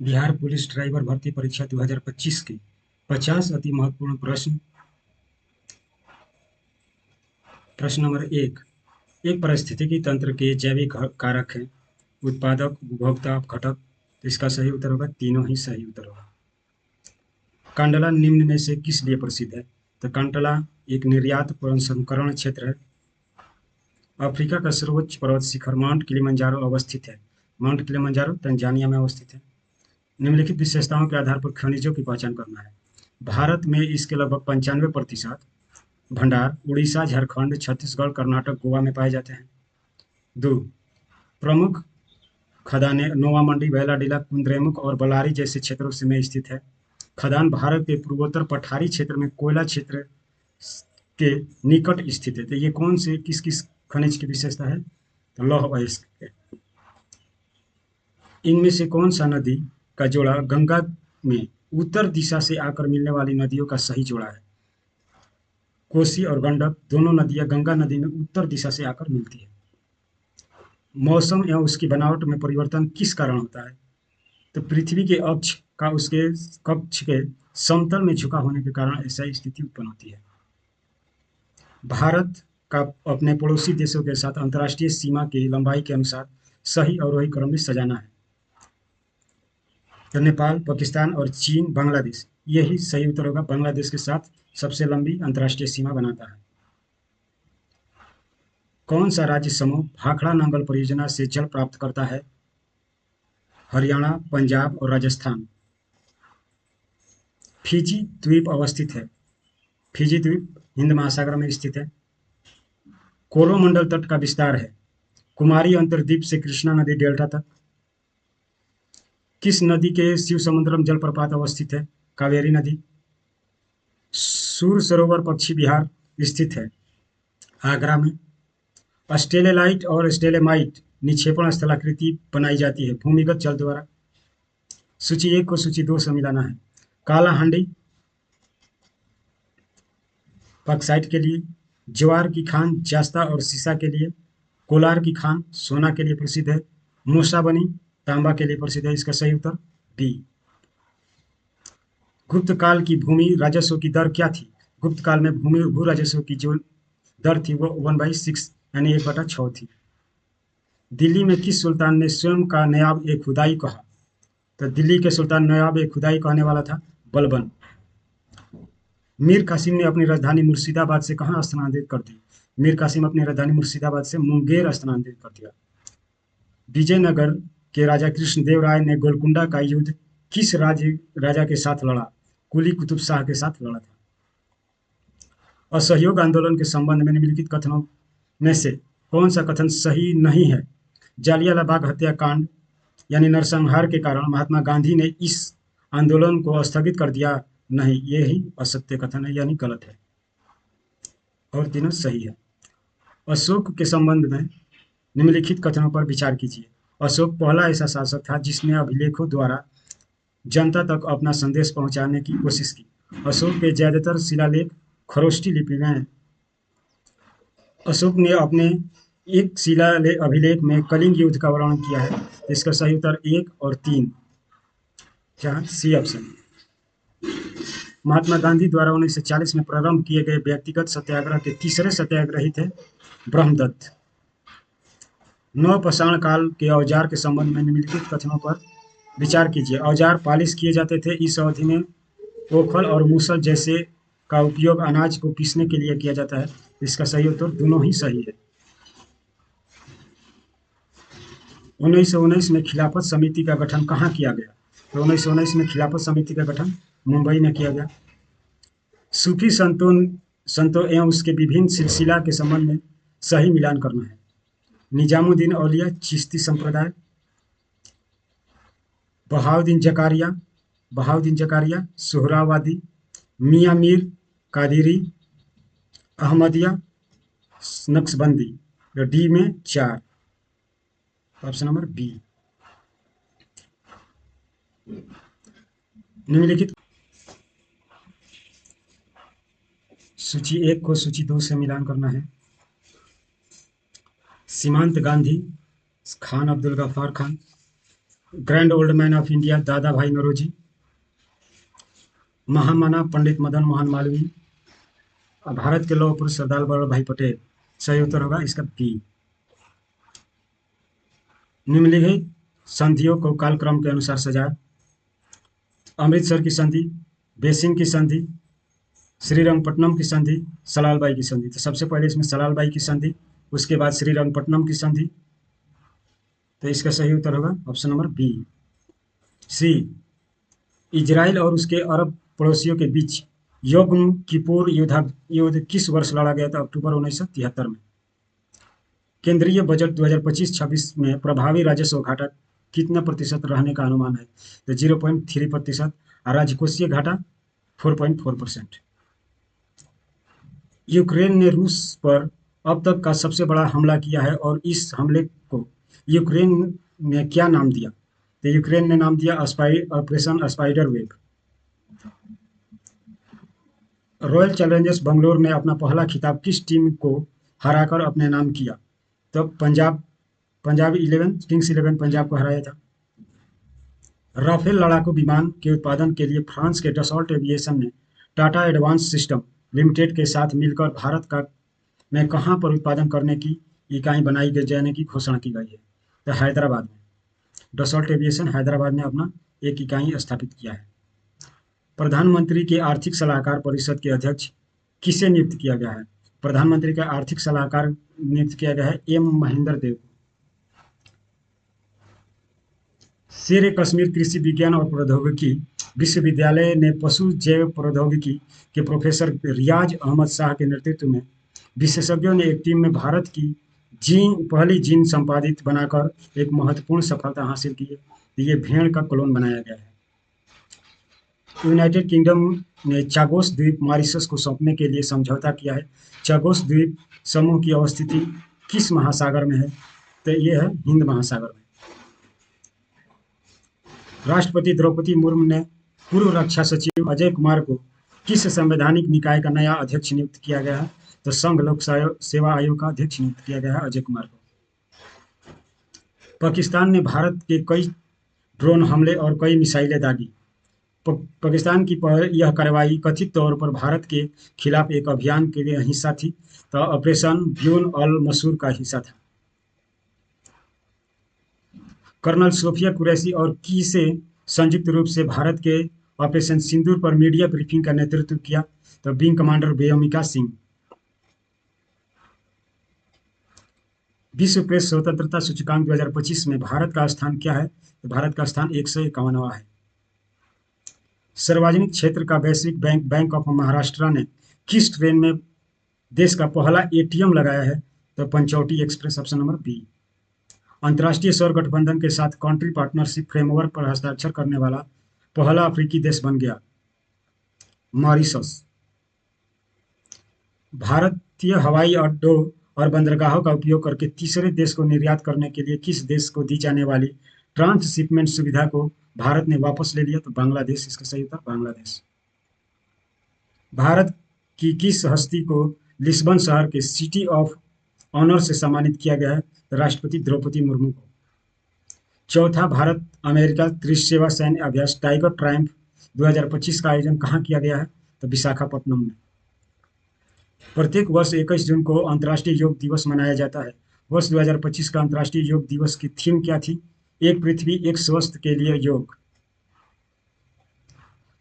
Bihar police driver भर्ती परीक्षा 2025 के 50 अति महत्वपूर्ण प्रश्न। प्रश्न नंबर 1। एक पारिस्थितिकी तंत्र के जैविक कारक हैं उत्पादक, उपभोक्ता, घटक। तो इसका सही उत्तर होगा, तीनों ही सही उत्तर होगा। कांडला निम्न में से किस लिए प्रसिद्ध है? तो कांडला एक निर्यात प्रसंस्करण क्षेत्र है। अफ्रीका का सर्वोच्च पर्वत शिखर माउंट किलिमंजारो अवस्थित है। माउंट किलिमंजारो तंजानिया में अवस्थित है। निम्नलिखित विशेषताओं के आधार पर खनिजों की पहचान करना है। भारत में इसके लगभग 95% भंडार उड़ीसा, झारखंड, छत्तीसगढ़, कर्नाटक, गोवा में पाए जाते हैं। 2। प्रमुख खदानें नोवा मंडी, बैलाडीला, कुद्रेमुख और बल्लारी जैसे क्षेत्रों से में स्थित है। खदान भारत के पूर्वोत्तर पठारी क्षेत्र में कोयला क्षेत्र के निकट स्थित है। तो ये कौन से किस किस खनिज की विशेषता है? तो लौह अयस्क। इनमें से कौन सा नदी का जोड़ा गंगा में उत्तर दिशा से आकर मिलने वाली नदियों का सही जोड़ा है? कोसी और गंडक दोनों नदियां गंगा नदी में उत्तर दिशा से आकर मिलती है। मौसम एवं उसकी बनावट में परिवर्तन किस कारण होता है? तो पृथ्वी के अक्ष का उसके कक्ष के समतल में झुका होने के कारण ऐसा स्थिति उत्पन्न होती है। भारत का अपने पड़ोसी देशों के साथ अंतर्राष्ट्रीय सीमा की लंबाई के अनुसार सही अवरोही क्रम में सजाना है। तो नेपाल, पाकिस्तान और चीन, बांग्लादेश, यही सही उत्तर होगा। बांग्लादेश के साथ सबसे लंबी अंतर्राष्ट्रीय सीमा बनाता है। कौन सा राज्य समूह भाखड़ा नांगल परियोजना से जल प्राप्त करता है? हरियाणा, पंजाब और राजस्थान। फिजी द्वीप अवस्थित है। फिजी द्वीप हिंद महासागर में स्थित है। कोरोमंडल तट का विस्तार है कुमारी अंतरद्वीप से कृष्णा नदी डेल्टा तक। किस नदी के शिव समुद्रम जलप्रपात अवस्थित है? कावेरी नदी। सूर सरोवर पक्षी विहार स्थित है आगरा में। स्टेलेलाइट और स्टेलेमाइट निक्षेपण स्थलाकृति बनाई जाती है भूमिगत जल द्वारा। सूची 1 को सूची 2 से मिलाना है। काला हांडी बक्साइट के लिए, ज्वार की खान जास्ता और सीसा के लिए, कोलार की खान सोना के लिए प्रसिद्ध है, मूसाबनी तांबा के लिए प्रसिद्ध है। इसका सही उत्तर बी। गुप्त काल की भूमि राजस्व की दर क्या थी? गुप्त काल में भूमि भू राजस्व की जो दर थी वो 1/6 यानी 1/6 थी। दिल्ली में किस सुल्तान ने स्वयं का नयाब ए खुदाई कहा? तो दिल्ली के सुल्तान नयाब ए खुदाई कहने वाला था बलबन। मीर कासिम ने अपनी राजधानी मुर्शिदाबाद से कहाँ स्थानांतरित कर दी? मीर कासिम अपनी राजधानी मुर्शिदाबाद से मुंगेर स्थानांतरित कर दिया। विजयनगर के राजा कृष्णदेव राय ने गोलकुंडा का युद्ध किस राजा के साथ लड़ा? कुली कुतुब शाह के साथ लड़ा था। असहयोग आंदोलन के संबंध में निम्नलिखित कथनों में से कौन सा कथन सही नहीं है? जालियांवाला बाग हत्याकांड यानी नरसंहार के कारण महात्मा गांधी ने इस आंदोलन को स्थगित कर दिया। नहीं, ये ही असत्य कथन है यानी गलत है और तीनों सही है। अशोक के संबंध में निम्नलिखित कथनों पर विचार कीजिए। अशोक पहला ऐसा शासक था जिसने अभिलेखों द्वारा जनता तक अपना संदेश पहुंचाने की कोशिश की। अशोक के ज्यादातर शिलालेख खरोष्ठी लिपि में हैं। अशोक ने अपने एक अभिलेख में कलिंग युद्ध का वर्णन किया है। इसका सही उत्तर 1 और 3, जहाँ सी ऑप्शन। महात्मा गांधी द्वारा 1940 में प्रारंभ किए गए व्यक्तिगत सत्याग्रह के तीसरे सत्याग्रही थे ब्रह्मदत्त। नवपाषाण काल के औजार के संबंध में निम्नलिखित कथनों पर विचार कीजिए। औजार पालिश किए जाते थे। इस अवधि में ओखल और मूसल जैसे का उपयोग अनाज को पीसने के लिए किया जाता है। इसका सही उत्तर दोनों ही सही है। 1919 में खिलाफत समिति का गठन कहाँ किया गया? तो 1919 में खिलाफत समिति का गठन मुंबई में किया गया। सूफी संतों एवं उसके विभिन्न सिलसिला के संबंध में सही मिलान करना है। निजामुद्दीन औलिया चिश्ती संप्रदाय, बहाउद्दीन जकारिया सोहरावादी, मियाँ मीर कादिरी, अहमदिया, नक्शबंदी। डी में 4, ऑप्शन नंबर बी। निम्नलिखित सूची 1 को सूची 2 से मिलान करना है। सीमांत Gandhi, Khan Abdul Ghaffar Khan, grand old man of India Dadabhai Naoroji, महामना पंडित मदन मोहन मालवीय, भारत के लौह पुरुष सरदार वल्लभ भाई पटेल। सही उत्तर होगा इसका बी। निम्नलिखित संधियों को कालक्रम के अनुसार सजाए। अमृतसर की संधि, बेसिन की संधि, श्रीरंगपट्टनम की संधि, सलालबाई की संधि। तो सबसे पहले इसमें सलालबाई की संधि, उसके बाद श्रीरंगपट्टनम की संधि। तो इसका सही उत्तर होगा ऑप्शन नंबर बी। सी, इजराइल और उसके अरब पड़ोसियों के बीच यौम किपुर युद्ध किस वर्ष लड़ा गया था? अक्टूबर 1973 में। केंद्रीय बजट 2025-26 में प्रभावी राजस्व घाटा कितना प्रतिशत रहने का अनुमान है? तो 0.3%, और राजकोषीय घाटा 4.4%। यूक्रेन ने रूस पर अब तक का सबसे बड़ा हमला किया है और इस हमले को यूक्रेन ने क्या नाम दिया? तो यूक्रेन ने नाम दिया operation spider web. Royal Challengers Bangalore ने अपना पहला खिताब किस टीम को हराकर अपने नाम किया? तो पंजाब 11 किंग्स 11 पंजाब को हराया था। राफेल लड़ाकू विमान के उत्पादन के लिए फ्रांस के डसॉल्ट एविएशन ने टाटा एडवांस सिस्टम लिमिटेड के साथ मिलकर भारत का में कहां पर उत्पादन करने की इकाई बनाई जाने की घोषणा की गई है? तो हैदराबाद में। डसॉल्ट एविएशन हैदराबाद में अपना एक इकाई स्थापित किया है। प्रधानमंत्री के आर्थिक सलाहकार परिषद के अध्यक्ष किसे नियुक्त किया गया है? प्रधानमंत्री का आर्थिक सलाहकार नियुक्त किया गया है एम महेंद्र देव को। शेर कश्मीर कृषि विज्ञान और प्रौद्योगिकी विश्वविद्यालय ने पशु जैव प्रौद्योगिकी के प्रोफेसर रियाज अहमद शाह के नेतृत्व में विशेषज्ञों ने एक टीम में भारत की पहली जीन संपादित बनाकर एक महत्वपूर्ण सफलता हासिल की है। ये भेड़ का क्लोन बनाया गया है। यूनाइटेड किंगडम ने चागोस द्वीप मॉरिशस को सौंपने के लिए समझौता किया है। चागोस द्वीप समूह की अवस्थिति किस महासागर में है? तो ये है हिंद महासागर में। राष्ट्रपति द्रौपदी मुर्मू ने पूर्व रक्षा सचिव अजय कुमार को किस संवैधानिक निकाय का नया अध्यक्ष नियुक्त किया गया है? तो संघ लोक सेवा आयोग का अध्यक्ष नियुक्त किया गया है अजय कुमार को। पाकिस्तान ने भारत के कई ड्रोन हमले और कई मिसाइलें दागी। पाकिस्तान की यह कार्रवाई कथित तौर पर भारत के खिलाफ एक अभियान के लिए हिस्सा थी। तो ऑपरेशन ब्यून अल मसूर का हिस्सा था। कर्नल सोफिया कुरैशी और की से संयुक्त रूप से भारत के ऑपरेशन सिंदूर पर मीडिया ब्रीफिंग का नेतृत्व किया। तो विंग कमांडर व्योमिका सिंह। विश्व प्रेस स्वतंत्रता सूचकांक 2025 में भारत का स्थान क्या है? तो भारत का स्थान 151वां है। सार्वजनिक क्षेत्र का वैश्विक बैंक बैंक ऑफ महाराष्ट्र ने किस ट्रेन में देश का पहला एटीएम लगाया है? तो Panchvati express, option number B. अंतर्राष्ट्रीय सौर गठबंधन के साथ कंट्री पार्टनरशिप फ्रेमवर्क पर हस्ताक्षर करने वाला पहला अफ्रीकी देश बन गया मॉरिशस। भारतीय हवाई अड्डों और बंदरगाहों का उपयोग करके तीसरे देश को निर्यात करने के लिए किस देश को दी जाने वाली ट्रांसशिपमेंट सुविधा को भारत ने वापस ले लिया? तो बांग्लादेश इसका सही उत्तर, बांग्लादेश। भारत की किस हस्ती को लिस्बन शहर के सिटी ऑफ ऑनर से सम्मानित किया गया है? तो राष्ट्रपति द्रौपदी मुर्मू को। चौथा भारत अमेरिका त्रिसेवा सैन्य अभ्यास टाइगर ट्रायम्फ 2025 का आयोजन कहाँ किया गया है? तो विशाखापट्टनम में। प्रत्येक वर्ष 21 जून को अंतर्राष्ट्रीय योग दिवस मनाया जाता है। वर्ष 2025 का अंतर्राष्ट्रीय योग दिवस की थीम क्या थी? एक पृथ्वी एक स्वस्थ के लिए योग।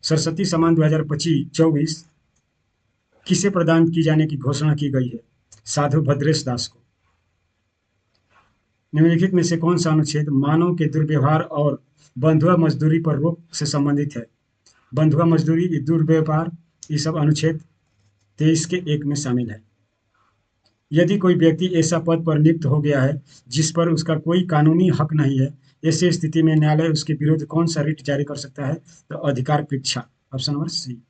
सरस्वती सम्मान 2024 किसे प्रदान की जाने की घोषणा की गई है? साधु भद्रेश दास को। निम्नलिखित में से कौन सा अनुच्छेद मानव के दुर्व्यवहार और बंधुआ मजदूरी पर रोक से संबंधित है? बंधुआ मजदूरी, दुर्व्यवहार, ये सब अनुच्छेद 23 के 1 में शामिल है। यदि कोई व्यक्ति ऐसा पद पर नियुक्त हो गया है जिस पर उसका कोई कानूनी हक नहीं है, ऐसी स्थिति में न्यायालय उसके विरुद्ध कौन सा रिट जारी कर सकता है? तो अधिकार परीक्षा, ऑप्शन नंबर सी।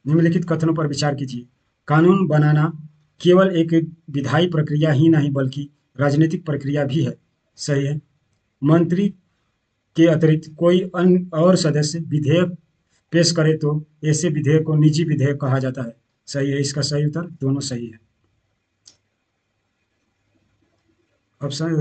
निम्नलिखित कथनों पर विचार कीजिए। कानून बनाना केवल एक विधायी प्रक्रिया ही नहीं बल्कि राजनीतिक प्रक्रिया भी है। सही है। मंत्री के अतिरिक्त कोई अन्य और सदस्य विधेयक पेश करे तो ऐसे विधेयक को निजी विधेयक कहा जाता है। सही है, इसका सही उत्तर दोनों सही है। ऑप्शन